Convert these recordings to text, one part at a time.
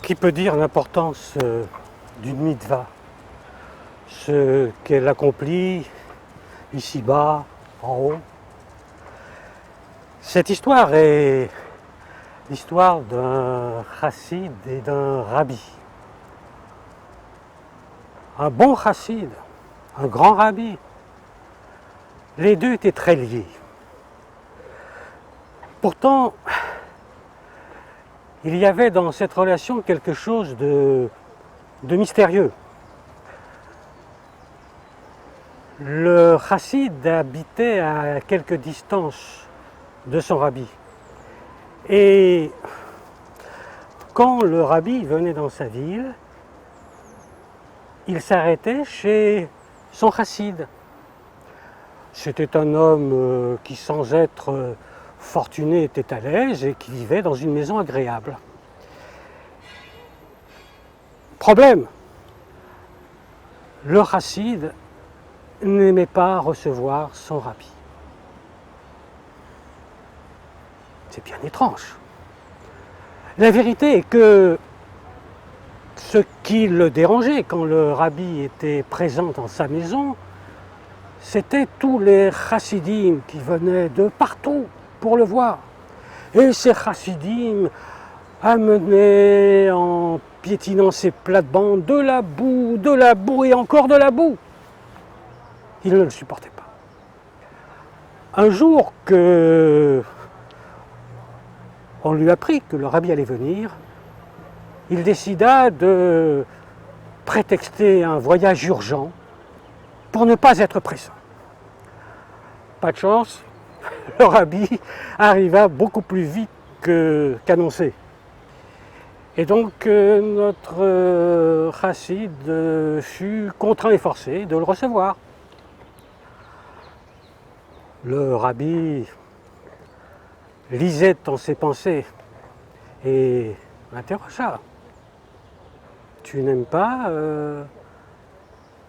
Qui peut dire l'importance d'une mitzvah, ce qu'elle accomplit ici-bas, en haut? Cette histoire est l'histoire d'un chassid et d'un rabbi. Un bon chassid, un grand rabbi. Les deux étaient très liés. Pourtant, il y avait dans cette relation quelque chose de mystérieux. Le chassid habitait à quelque distance de son rabbi. Et quand le rabbi venait dans sa ville, il s'arrêtait chez son chassid. C'était un homme qui, sans être fortuné, était à l'aise et qui vivait dans une maison agréable. Problème, le chassid n'aimait pas recevoir son rabbi. C'est bien étrange. La vérité est que ce qui le dérangeait quand le rabbi était présent dans sa maison, c'était tous les chassidim qui venaient de partout pour le voir. Et ces chassidim amenaient, en piétinant ses plates-bandes, de la boue et encore de la boue. Il ne le supportait pas. Un jour que on lui apprit que le rabbi allait venir, il décida de prétexter un voyage urgent pour ne pas être présent. Pas de chance, le rabbi arriva beaucoup plus vite qu'annoncé. Et donc notre chassid fut contraint et forcé de le recevoir. Le rabbi lisait dans ses pensées et l'interrogea. « Tu n'aimes pas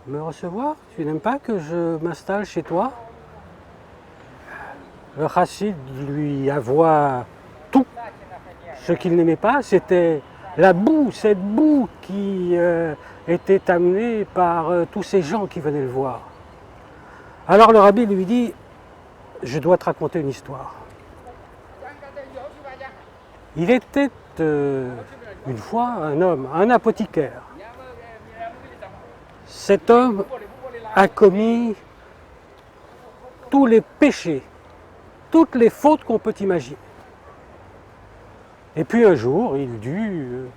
me recevoir? Tu n'aimes pas que je m'installe chez toi ?» Le chassid lui avoua tout. Ce qu'il n'aimait pas, c'était la boue, cette boue qui était amenée par tous ces gens qui venaient le voir. Alors le rabbi lui dit « Je dois te raconter une histoire. » Il était une fois un homme, un apothicaire. Cet homme a commis tous les péchés, toutes les fautes qu'on peut imaginer. Et puis un jour, il dut,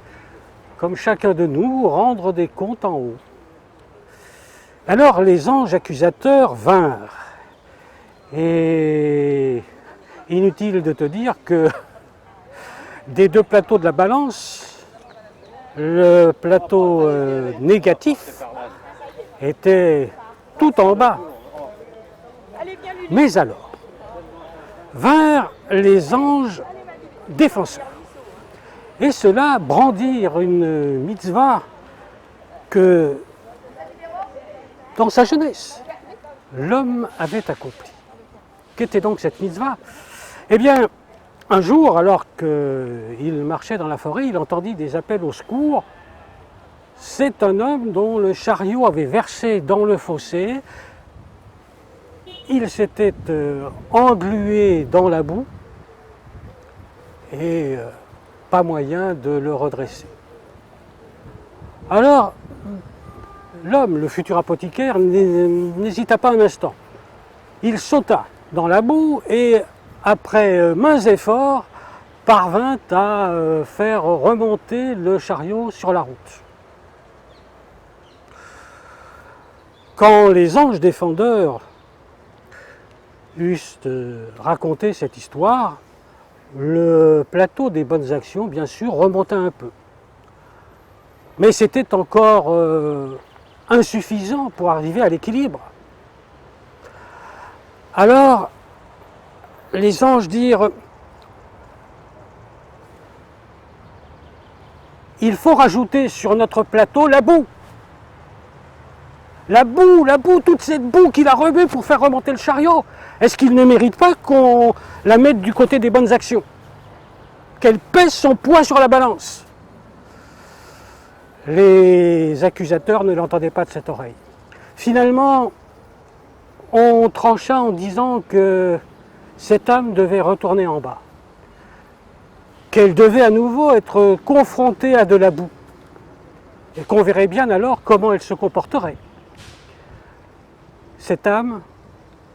comme chacun de nous, rendre des comptes en haut. Alors les anges accusateurs vinrent. Et inutile de te dire que des deux plateaux de la balance, le plateau négatif était tout en bas. Mais alors, vinrent les anges défenseurs. Et ceux-là brandirent une mitzvah que, dans sa jeunesse, l'homme avait accomplie. Qu'était donc cette mitzvah? Eh bien, un jour, alors qu'il marchait dans la forêt, il entendit des appels au secours. C'est un homme dont le chariot avait versé dans le fossé. Il s'était englué dans la boue et pas moyen de le redresser. Alors, l'homme, le futur apothicaire, n'hésita pas un instant. Il sauta dans la boue et, après maints efforts, parvint à faire remonter le chariot sur la route. Quand les anges défendeurs eussent raconté cette histoire, le plateau des bonnes actions, bien sûr, remonta un peu. Mais c'était encore insuffisant pour arriver à l'équilibre. Alors, les anges dirent « Il faut rajouter sur notre plateau la boue. La boue, toute cette boue qu'il a remuée pour faire remonter le chariot. Est-ce qu'il ne mérite pas qu'on la mette du côté des bonnes actions? Qu'elle pèse son poids sur la balance ?» les accusateurs ne l'entendaient pas de cette oreille. Finalement, on trancha en disant que cette âme devait retourner en bas, qu'elle devait à nouveau être confrontée à de la boue, et qu'on verrait bien alors comment elle se comporterait. Cette âme,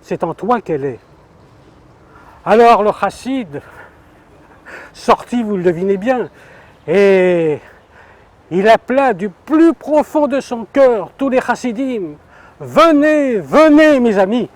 c'est en toi qu'elle est. Alors le chassid, sorti, vous le devinez bien, et il appela du plus profond de son cœur tous les chassidim, venez, venez mes amis.